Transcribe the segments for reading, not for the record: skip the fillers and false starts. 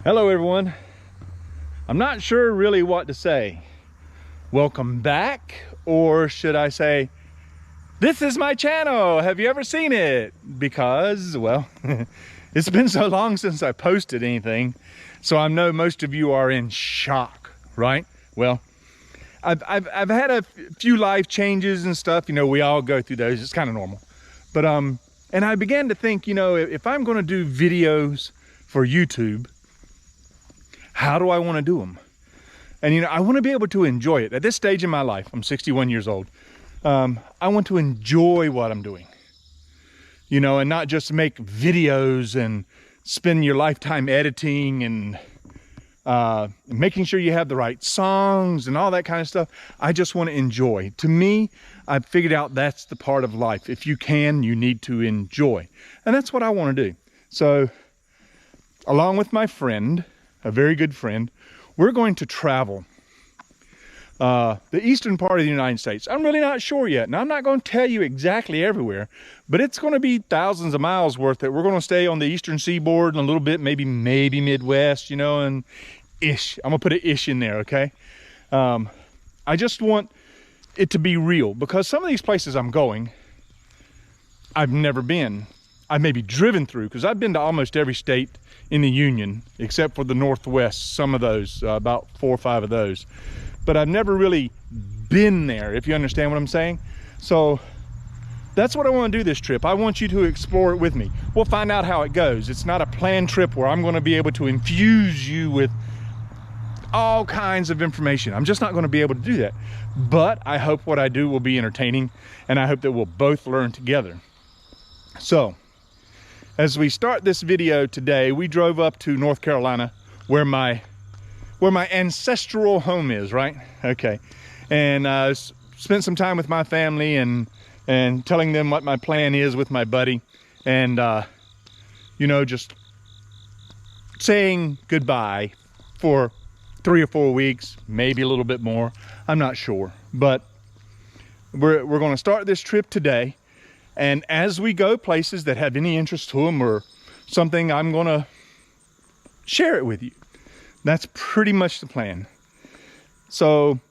Hello everyone. I'm not sure really what to say. Welcome back, or should I say, this is my channel. Have you ever seen it? Because, well, it's been so long since I posted anything, so I know most of you are in shock, right? Well, I've had a few life changes and stuff. You know, we all go through those. It's kind of normal. But and I began to think, you know, if I'm going to do videos for YouTube, how do I want to do them? And, you know, I want to be able to enjoy it. At this stage in my life, I'm 61 years old. I want to enjoy what I'm doing, you know, and not just make videos and spend your lifetime editing and making sure you have the right songs and all that kind of stuff. I just want to enjoy. To me, I've figured out that's the part of life. If you can, you need to enjoy. And that's what I want to do. So, along with my friend, a very good friend, we're going to travel the eastern part of the United States. I'm really not sure yet. Now, I'm not going to tell you exactly everywhere, but it's going to be thousands of miles worth that we're going to stay on the eastern seaboard and a little bit, maybe Midwest, you know, and ish. I'm going to put an ish in there, okay? I just want it to be real, because some of these places I'm going, I've never been. I've maybe driven through, because I've been to almost every state in the Union, except for the Northwest, some of those, about 4 or 5 of those. But I've never really been there, if you understand what I'm saying. So that's what I want to do this trip. I want you to explore it with me. We'll find out how it goes. It's not a planned trip where I'm going to be able to infuse you with all kinds of information. I'm just not going to be able to do that. But I hope what I do will be entertaining, and I hope that we'll both learn together. So, as we start this video today, we drove up to North Carolina, where my ancestral home is, right? Okay. And spent some time with my family and telling them what my plan is with my buddy. And, you know, just saying goodbye for 3 or 4 weeks, maybe a little bit more. I'm not sure. But we're going to start this trip today. And as we go places that have any interest to them or something, I'm going to share it with you. That's pretty much the plan. So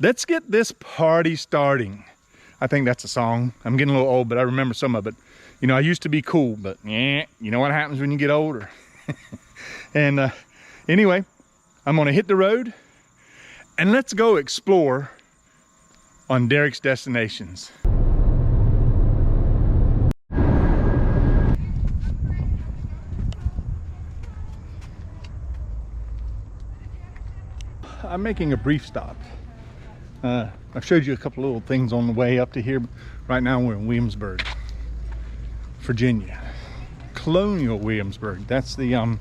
let's get this party starting. I think that's a song. I'm getting a little old, but I remember some of it. You know, I used to be cool, but yeah, you know what happens when you get older. And anyway, I'm going to hit the road and let's go explore on Derek's Destinations. I'm making a brief stop. I've showed you a couple little things on the way up to here. Right now we're in Williamsburg, Virginia. Colonial Williamsburg. That's the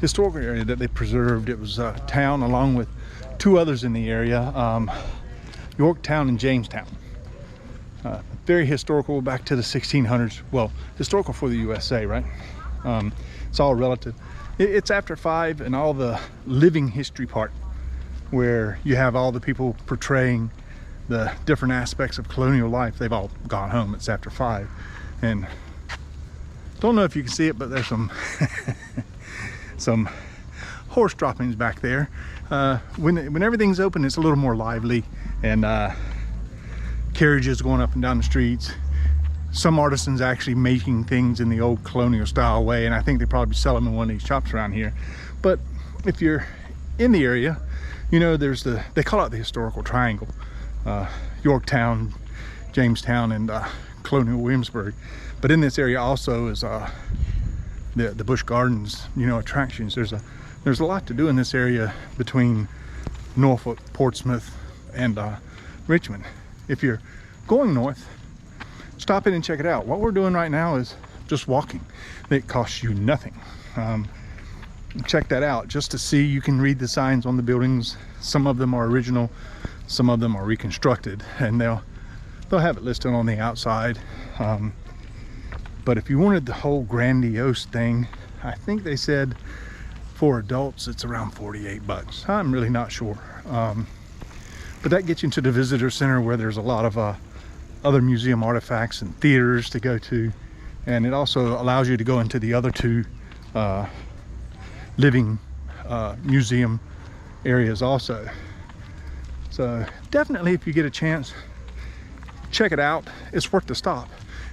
historical area that they preserved. It was a town along with 2 others in the area, Yorktown and Jamestown. Very historical, back to the 1600s. Well, historical for the USA, right? It's all relative. It's after 5 and all the living history part, where you have all the people portraying the different aspects of colonial life. They've all gone home. It's after 5. And don't know if you can see it, but there's some some horse droppings back there. When everything's open, it's a little more lively, and carriages going up and down the streets. Some artisans actually making things in the old colonial style way, and I think they probably sell them in one of these shops around here. But if you're in the area, you know, there's they call it the historical triangle, Yorktown, Jamestown, and Colonial Williamsburg. But in this area also is the Busch Gardens, you know, attractions. There's a lot to do in this area between Norfolk, Portsmouth, and Richmond. If you're going north, stop in and check it out. What we're doing right now is just walking. It costs you nothing. Check that out just to see. You can read the signs on the buildings. Some of them are original, some of them are reconstructed, and they'll have it listed on the outside. But if you wanted the whole grandiose thing, I think they said for adults it's around $48. I'm really not sure. But that gets you into the visitor center, where there's a lot of other museum artifacts and theaters to go to, and it also allows you to go into the other 2 living museum areas also. So definitely, if you get a chance, check it out. It's worth the stop.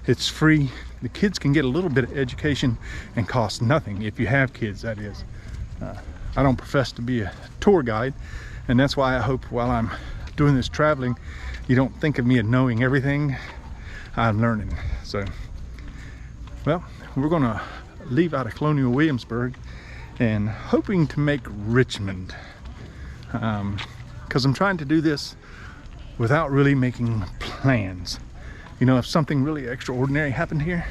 It's free. The kids can get a little bit of education and cost nothing, if you have kids, that is. I don't profess to be a tour guide, and that's why I hope while I'm doing this traveling, you don't think of me as knowing everything. I'm learning. So, well, we're gonna leave out of Colonial Williamsburg and hoping to make Richmond, because I'm trying to do this without really making plans. You know, if something really extraordinary happened here,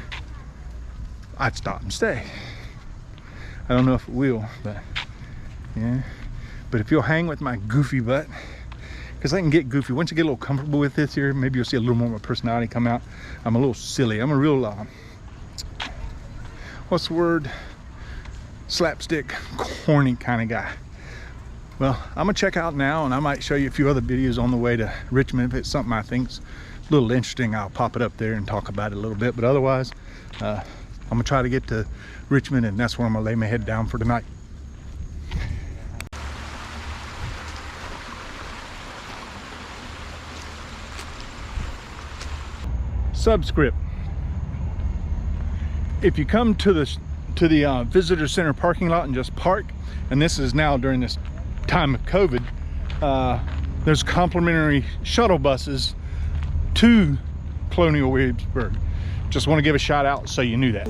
I'd stop and stay. I don't know if it will, but yeah. But if you'll hang with my goofy butt, because I can get goofy. Once you get a little comfortable with this here, maybe you'll see a little more of my personality come out. I'm a little silly. I'm a real, what's the word? Slapstick, corny kind of guy. Well, I'm gonna check out now, and I might show you a few other videos on the way to Richmond. If it's something I think's a little interesting, I'll pop it up there and talk about it a little bit. But otherwise, I'm gonna try to get to Richmond, and that's where I'm gonna lay my head down for tonight. Subscript. If you come to the visitor center parking lot and just park, and this is now during this time of COVID, there's complimentary shuttle buses to Colonial Williamsburg. Just want to give a shout out so you knew that.